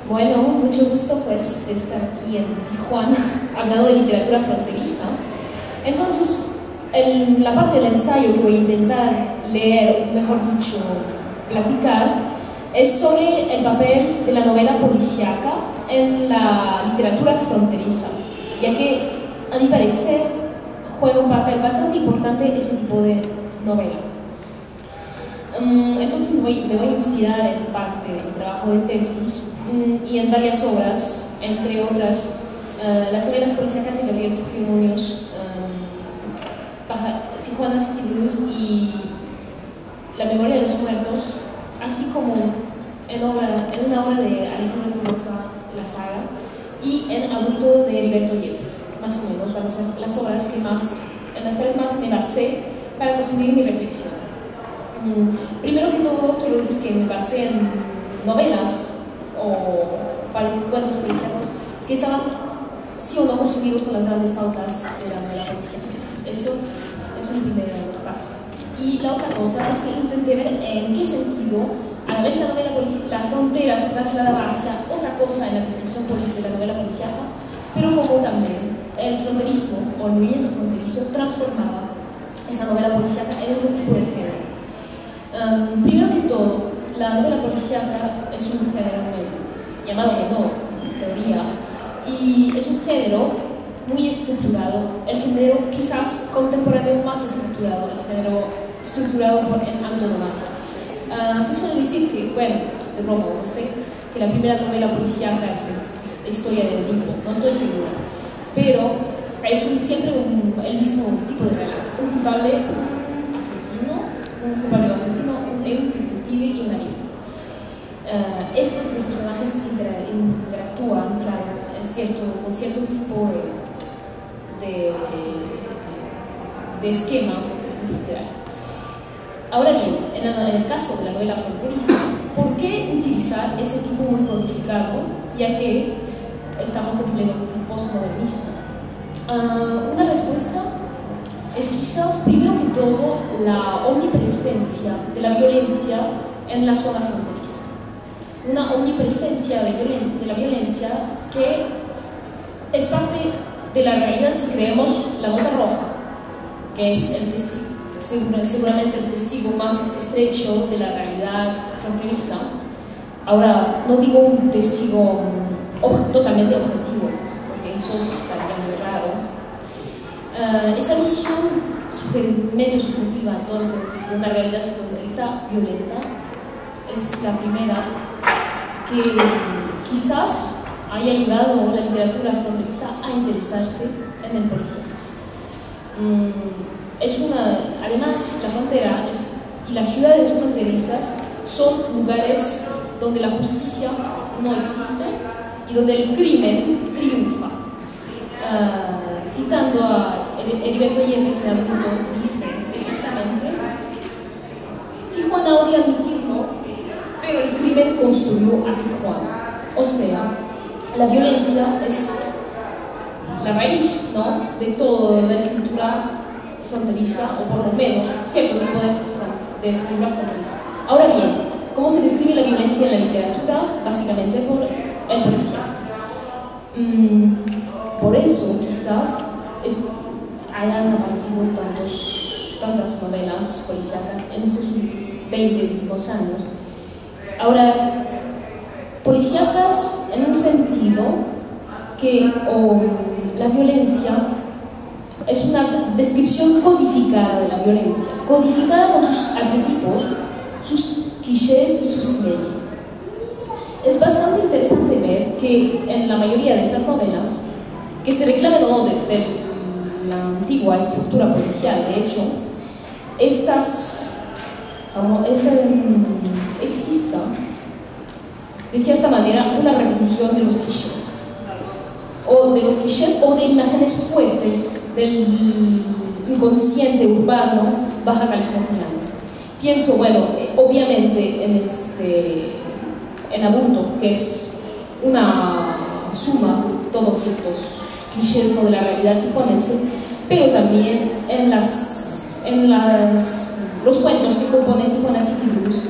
Bueno, mucho gusto pues de estar aquí en Tijuana hablando de literatura fronteriza. Entonces, la parte del ensayo que voy a intentar leer, mejor dicho, platicar, es sobre el papel de la novela policíaca en la literatura fronteriza, ya que, a mi parecer, juega un papel bastante importante ese tipo de novela. Entonces me voy a inspirar en parte de mi trabajo de tesis y en varias obras, entre otras las novelas policíacas de Gabriel Trujillo Muñoz, Tijuana City Blues y La memoria de los muertos, así como en una obra de Alejandro Espinosa, La saga, y en Aburto de Heriberto Yepes. Más o menos van a ser las obras en las cuales más me basé para construir mi reflexión. Primero que todo, quiero decir que me basé en novelas o cuentos policíacos que estaban, sí o no, construidos con las grandes pautas de la novela policíaca. Eso es mi primer paso. Y la otra cosa es que intenté ver en qué sentido, a la vez la frontera se trasladaba hacia otra cosa en la descripción política de la novela policíaca, pero como también el fronterismo o el movimiento fronterizo transformaba esa novela policíaca en otro tipo de género. Primero que todo, la novela policíaca es un género llamado menor, en teoría, y es un género muy estructurado, el género quizás contemporáneo más estructurado, el género estructurado en antonomasia. Se suele decir que, bueno, de broma, no sé, que la primera novela policíaca es Historia del Edipo, no estoy segura, pero es siempre el mismo tipo de relato, un culpable, un asesino, un detective y una víctima. Estos tres personajes interactúan, claro, con cierto tipo de esquema literario. Ahora bien, en el caso de la novela fronteriza, ¿por qué utilizar ese tipo muy codificado, ya que estamos en pleno postmodernismo? Una respuesta es quizás, primero que todo, la omnipresencia de la violencia en la zona fronteriza. Una omnipresencia de la violencia que es parte de la realidad si creemos la nota roja, que es seguramente el testigo más estrecho de la realidad fronteriza. Ahora, no digo un testigo totalmente objetivo, porque eso estaría muy raro. Esa visión medio subjetiva, entonces, de una realidad fronteriza violenta es la primera que quizás haya llevado la literatura fronteriza a interesarse en el policía. Además, la frontera y las ciudades fronterizas son lugares donde la justicia no existe y donde el crimen triunfa. Citando a Heriberto Yepes, dice exactamente: Tijuana odia admitirlo, pero el crimen construyó a Tijuana. O sea, la violencia es la raíz, ¿no?, de toda la escritura fronteriza, o por lo menos cierto tipo de escritura fronteriza. Ahora bien, ¿cómo se describe la violencia en la literatura? Básicamente por el policía. Por eso quizás hayan aparecido tantas novelas policíacas en esos 20 últimos años. Ahora, policíacas en un sentido que la violencia es una descripción codificada de la violencia, codificada con sus arquetipos, sus clichés y sus leyes. Es bastante interesante ver que en la mayoría de estas novelas, que se reclamen o no de la antigua estructura policial, de hecho, exista de cierta manera una repetición de los clichés o de imágenes fuertes del inconsciente urbano baja californiano. Pienso, bueno, obviamente en Aburto, que es una suma de todos estos clichés, ¿no?, de la realidad tijuanense, pero también en los cuentos que componen Tijuana City Blues,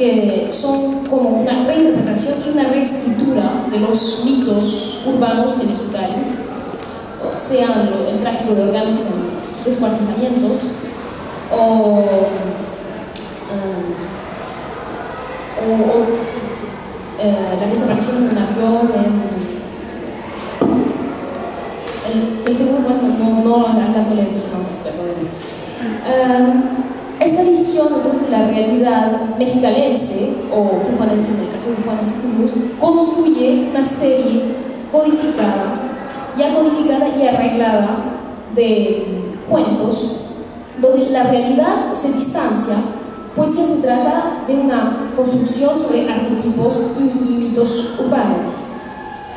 que son como una reinterpretación y una reescritura de los mitos urbanos de Mexicali, sean el tráfico de órganos en descuartizamientos o la desaparición de un avión el segundo cuento no alcanzo a leer los nombres, perdónenme. Esta visión entonces de la realidad mexicalense o tijuanense, en el caso de Tijuana construye una serie ya codificada y arreglada de cuentos donde la realidad se distancia, pues ya se trata de una construcción sobre arquetipos y mitos urbanos.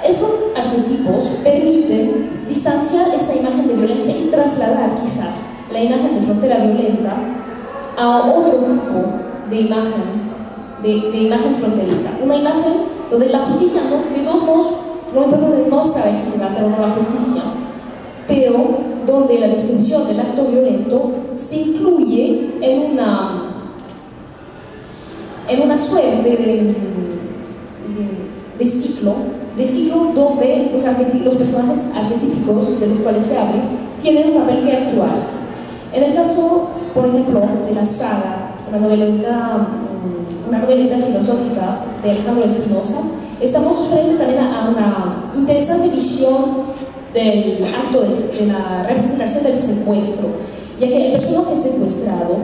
Estos arquetipos permiten distanciar esta imagen de violencia y trasladar quizás la imagen de frontera violenta a otro tipo de imagen fronteriza. Una imagen donde la justicia, de todos modos, lo importante no es saber si se va a hacer o no la justicia, pero donde la descripción del acto violento se incluye en una suerte de ciclo donde los personajes arquetípicos de los cuales se abre tienen un papel que actuar. En el caso, por ejemplo, de la saga, una noveleta filosófica de Alejandro Espinosa, estamos frente también a una interesante visión del acto de la representación del secuestro, ya que el personaje secuestrado,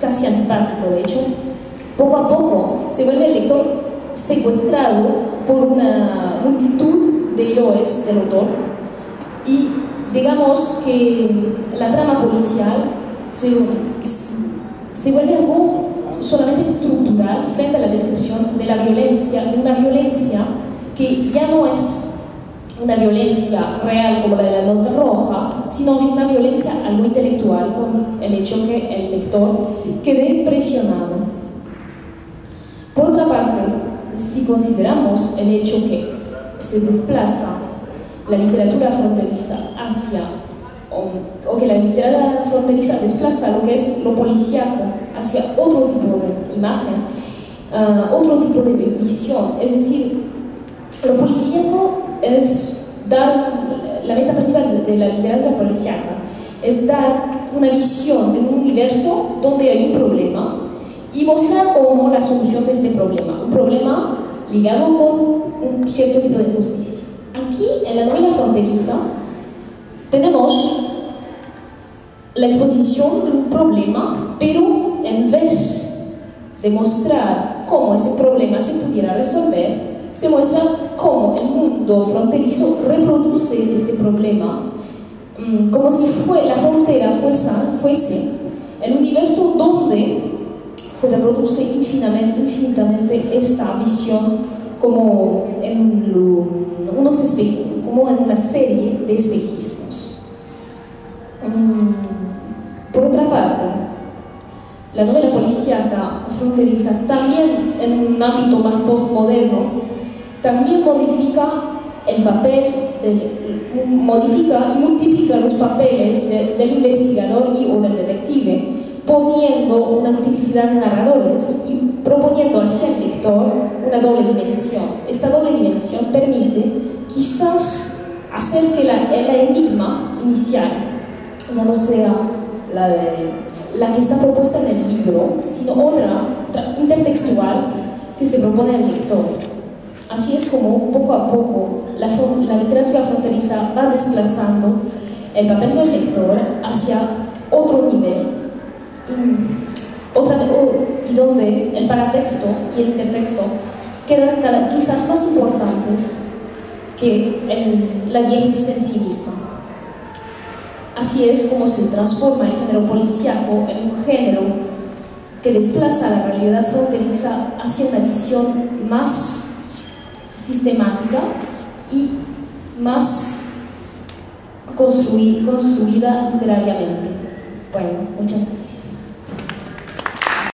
casi antipático de hecho, poco a poco se vuelve el lector secuestrado por una multitud de héroes del autor, y digamos que la trama policial se vuelve algo solamente estructural frente a la descripción de la violencia, de una violencia que ya no es una violencia real como la de la nota roja, sino una violencia algo intelectual, con el hecho que el lector quede presionado. Por otra parte, si consideramos el hecho que se desplaza la literatura fronteriza o que la literatura fronteriza desplaza lo que es lo policíaco hacia otro tipo de imagen, otro tipo de visión, es decir, lo policíaco es dar, la meta principal de la literatura policíaca es dar una visión de un universo donde hay un problema y mostrar o no la solución de este problema, un problema ligado con un cierto tipo de justicia. Aquí, en la novela fronteriza, tenemos la exposición de un problema, pero en vez de mostrar cómo ese problema se pudiera resolver, se muestra cómo el mundo fronterizo reproduce este problema, como si la frontera fuese el universo donde se reproduce infinitamente esta visión como en una serie de espejismos. Por otra parte, la novela policíaca fronteriza, también en un ámbito más postmoderno, también modifica el papel, modifica y multiplica los papeles del investigador o del detective, poniendo una multiplicidad de narradores y proponiendo hacia el lector una doble dimensión. Esta doble dimensión permite quizás hacer que el enigma inicial no sea la que está propuesta en el libro, sino otra intertextual que se propone al lector. Así es como poco a poco la literatura fronteriza va desplazando el papel del lector hacia otro nivel, y donde el paratexto y el intertexto quedan quizás más importantes que la diégesis en sí misma. Así es como se transforma el género policíaco en un género que desplaza la realidad fronteriza hacia una visión más sistemática y más construida literariamente. Bueno, muchas gracias.